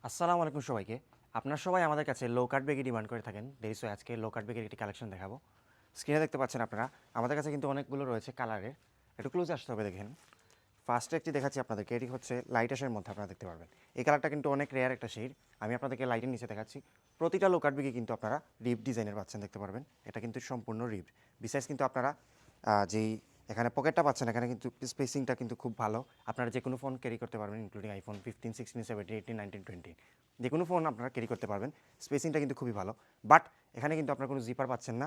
আসসালামু আলাইকুম সবাইকে। আপনারা সবাই আমাদের কাছে লো কাট ব্যাগই ডিমান্ড করে থাকেন। দেরি সো আজকে লো কাট ব্যাগের একটি কালেকশন দেখাবো। স্ক্রিনে দেখতে পাচ্ছেন আপনারা, আমাদের কাছে কিন্তু অনেকগুলো রয়েছে কালারের। একটু ক্লোজে আসতে হবে দেখেন। ফার্স্টে একটি দেখাচ্ছি আপনাদেরকে, এটি হচ্ছে লাইট অ্যাশের মধ্যে আপনারা দেখতে পারবেন। এই কালারটা কিন্তু অনেক রেয়ার একটা শেড। আমি আপনাদেরকে লাইটের নিচে দেখাচ্ছি। প্রতিটা লো কাট ব্যাগে কিন্তু আপনারা রিপ ডিজাইনের পাচ্ছেন দেখতে পারবেন। এটা কিন্তু সম্পূর্ণ রিপ। বিসাইজ কিন্তু আপনারা যেই এখানে পকেটটা পাচ্ছেন, এখানে কিন্তু স্পেসিংটা কিন্তু খুব ভালো। আপনারা যে কোনো ফোন ক্যারি করতে পারবেন, ইনক্লুডিং আইফোন 15, 16, 17, 18, 19, 20। যে কোনো ফোন আপনারা ক্যারি করতে পারবেন। স্পেসিংটা কিন্তু খুবই ভালো। বাট এখানে কিন্তু আপনারা কোনো জিপার পাচ্ছেন না,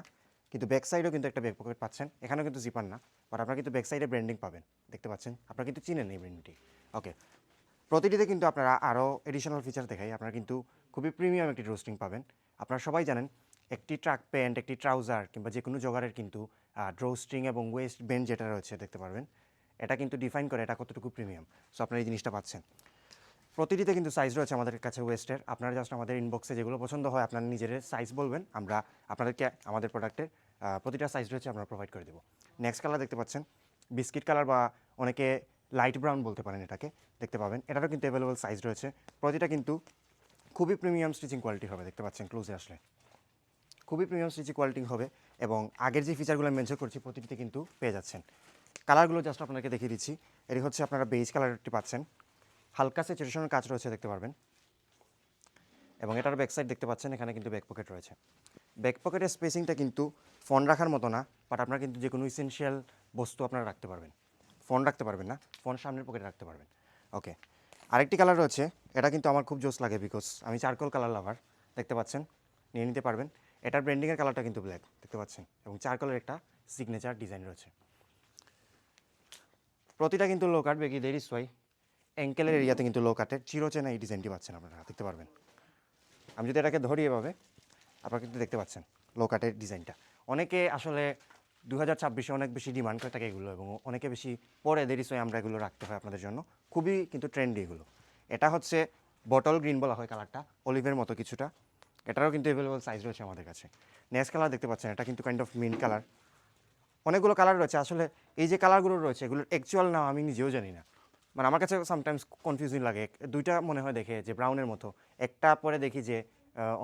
কিন্তু ব্যাক সাইডেও কিন্তু একটা ব্যাক পকেট পাচ্ছেন। এখানেও কিন্তু জিপার না, বাট আপনারা কিন্তু ব্যাক সাইডে ব্র্যান্ডিং পাবেন দেখতে পাচ্ছেন। আপনারা কিন্তু চিনেন এই ব্র্যান্ডটি। ওকে, প্রতিটিতে কিন্তু আপনারা আরও এডিশনাল ফিচার দেখাই। আপনারা কিন্তু খুবই প্রিমিয়াম একটি রোস্টিং পাবেন। আপনারা সবাই জানেন একটি ট্রাক প্যান্ট, একটি ট্রাউজার কিংবা যে কোনো জগারের কিন্তু ড্রোস্ট্রিং এবং ওয়েস্ট বেন্ড যেটা রয়েছে দেখতে পারবেন, এটা কিন্তু ডিফাইন করে এটা কতটুকু প্রিমিয়াম। সো আপনারা এই জিনিসটা পাচ্ছেন। প্রতিটিতে কিন্তু সাইজ রয়েছে আমাদের কাছে ওয়েস্টের। আপনারা জাস্ট আমাদের ইনবক্সে যেগুলো পছন্দ হয় আপনারা নিজের সাইজ বলবেন, আমরা আপনাদেরকে আমাদের প্রোডাক্টের প্রতিটা সাইজ রয়েছে আমরা প্রোভাইড করে দেবো। নেক্সট কালার দেখতে পাচ্ছেন বিস্কিট কালার, বা অনেকে লাইট ব্রাউন বলতে পারেন এটাকে, দেখতে পাবেন। এটারও কিন্তু অ্যাভেলেবল সাইজ রয়েছে। প্রতিটা কিন্তু খুবই প্রিমিয়াম স্টিচিং কোয়ালিটি হবে দেখতে পাচ্ছেন। ক্লোজে আসলে খুবই প্রিমিয়াম স্টিচিং কোয়ালিটি হবে, এবং আগের যে ফিচারগুলো মেনশন করছি প্রতিটিতে কিন্তু পেয়ে যাচ্ছেন। কালারগুলো জাস্ট আপনাকে দেখিয়ে দিচ্ছি। এটি হচ্ছে আপনারা বেজ কালারটি পাচ্ছেন, হালকা স্যাচুরেশনের কাজ রয়েছে দেখতে পারবেন। এবং এটার ব্যাক সাইড দেখতে পাচ্ছেন, এখানে কিন্তু ব্যাক পকেট রয়েছে। ব্যাক পকেটের স্পেসিংটা কিন্তু ফোন রাখার মতো না, বাট আপনারা কিন্তু যে কোনো ইসেনশিয়াল বস্তু আপনারা রাখতে পারবেন। ফোন রাখতে পারবেন না, ফোন সামনের পকেটে রাখতে পারবেন। ওকে, আরেকটি কালার রয়েছে, এটা কিন্তু আমার খুব জোস লাগে বিকজ আমি চারকোল কালার লাভার। দেখতে পাচ্ছেন, নিয়ে নিতে পারবেন। এটার ব্র্যান্ডিংয়ের কালারটা কিন্তু ব্ল্যাক দেখতে পাচ্ছেন, এবং চারকোলের একটা সিগনেচার ডিজাইন রয়েছে। প্রতিটা কিন্তু লো কাট বেগি দের ইস ওয়াই অ্যাঙ্কেলের এরিয়াতে কিন্তু লো কাটের চিরচেনা এই ডিজাইনটি পাচ্ছেন আপনারা দেখতে পারবেন। আমি যদি এটাকে ধরি এভাবে, আপনারা কিন্তু দেখতে পাচ্ছেন লো কাটের ডিজাইনটা। অনেকে আসলে 2026-এ অনেক বেশি ডিমান্ড করে থাকে এগুলো, এবং অনেকে বেশি পরে দেরি সয় আমরা এগুলো রাখতে হয় আপনাদের জন্য। খুবই কিন্তু ট্রেন্ডি এগুলো। এটা হচ্ছে বটল গ্রিন বলা হয় কালারটা, অলিভের মতো কিছুটা। এটারও কিন্তু অ্যাভেলেবল সাইজ রয়েছে আমাদের কাছে। নেক্সট কালার দেখতে পাচ্ছেন, এটা কিন্তু কাইন্ড অফ মিন্ট কালার। অনেকগুলো কালার রয়েছে আসলে। এই যে কালারগুলো রয়েছে এগুলোর অ্যাকচুয়াল নাম আমি নিজেও জানি না। মানে আমার কাছে সামটাইমস কনফিউজিং লাগে। দুইটা মনে হয় দেখে যে ব্রাউনের মতো, একটা পরে দেখি যে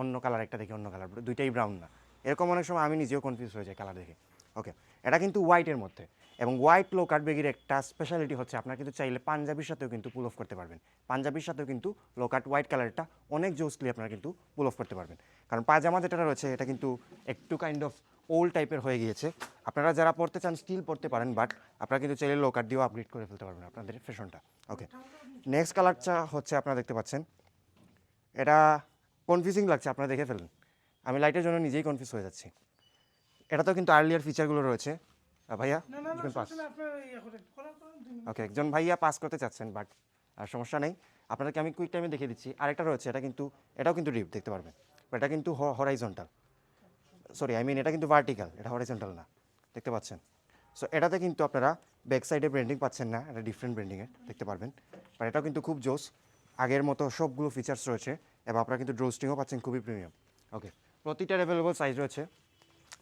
অন্য কালার, একটা দেখি অন্য কালার, দুইটাই ব্রাউন না। এরকম অনেক সময় আমি নিজেও কনফিউজ হয়ে যাই কালার দেখে। ওকে, এটা কিন্তু হোয়াইটের মধ্যে, এবং হোয়াইট লো কাট বেগির একটা স্পেশালিটি হচ্ছে আপনারা কিন্তু চাইলে পাঞ্জাবির সাথেও কিন্তু পুল অফ করতে পারবেন। পাঞ্জাবির সাথেও কিন্তু লো কাট হোয়াইট কালারটা অনেক জোসলি আপনারা কিন্তু পুল অফ করতে পারবেন। কারণ পায়জামা যেটা রয়েছে এটা কিন্তু একটু কাইন্ড অফ ওল্ড টাইপের হয়ে গিয়েছে। আপনারা যারা পড়তে চান স্টিল পড়তে পারেন, বাট আপনারা কিন্তু চাইলে লো কাট দিয়েও আপগ্রেড করে ফেলতে পারবেন আপনাদের ফ্যাশনটা। ওকে, নেক্সট কালারটা হচ্ছে আপনারা দেখতে পাচ্ছেন, এটা কনফিউজিং লাগছে, আপনারা দেখে ফেলেন। আমি লাইটের জন্য নিজেই কনফিউজ হয়ে যাচ্ছি। এটাতেও কিন্তু আর্লিয়ার ফিচারগুলো রয়েছে। ভাইয়া পাস, ওকে, একজন ভাইয়া পাস করতে চাচ্ছেন, বাট সমস্যা নেই, আপনাদেরকে আমি কুইক টাইমে দেখিয়ে দিচ্ছি। আরেকটা রয়েছে, এটাও কিন্তু রিপ দেখতে পারবেন, বাট এটা কিন্তু হরাইজন্টাল, সরি আই মিন এটা কিন্তু ভার্টিক্যাল, এটা হরাইজন্টাল না, দেখতে পাচ্ছেন। সো এটাতে কিন্তু আপনারা ব্যাক সাইডে ব্র্যান্ডিং পাচ্ছেন না, এটা ডিফারেন্ট ব্র্যান্ডিংয়ের দেখতে পারবেন। বাট এটাও কিন্তু খুব জোস, আগের মতো সবগুলো ফিচার্স রয়েছে, এবং আপনারা কিন্তু ড্রোস্টিংও পাচ্ছেন খুবই প্রিমিয়াম। ওকে, প্রতিটার অ্যাভেলেবল সাইজ রয়েছে।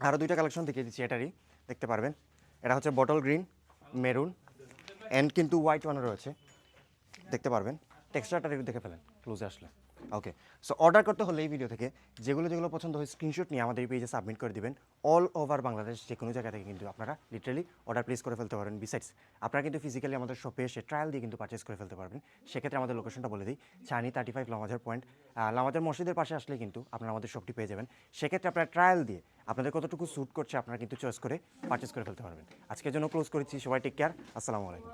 আরও দুইটা কালেকশন দেখিয়ে দিচ্ছি, এটারই দেখতে পারবেন। এটা হচ্ছে বটল গ্রিন, মেরুন, অ্যান্ড কিন্তু হোয়াইট ওয়ানও রয়েছে দেখতে পারবেন। টেক্সচারটা একটু দেখে ফেলেন ক্লোজে আসলে। ওকে, সো অর্ডার করতে হলে এই ভিডিও থেকে যেগুলো যেগুলো পছন্দ হয় স্ক্রিনশট নিয়ে আমাদের এই পেজে সাবমিট করে দিবেন। অল ওভার বাংলাদেশ যে কোনো জায়গা থেকে কিন্তু আপনারা লিটারালি অর্ডার প্লেস করে ফেলতে পারবেন। বিসাইডস আপনারা কিন্তু ফিজিক্যালি আমাদের শপে এসে ট্রায়াল দিয়ে কিন্তু পারচেস করে ফেলতে পারবেন। সেক্ষেত্রে আমাদের লোকেশনটা বলে দিই, ছানি 35 লামাজার পয়েন্ট, লামাজার মসজিদের পাশে আসলে কিন্তু আপনারা আমাদের শপটি পেয়ে যাবেন। সেক্ষেত্রে আপনারা ট্রায়াল দিয়ে আপনাদের কতটুকু স্যুট করছে আপনারা কিন্তু চয়েস করে পারচেস করে ফেলতে পারবেন। আজকের জন্য ক্লোজ করেছি, সবাই টেক কেয়ার, আসসালামু আলাইকুম।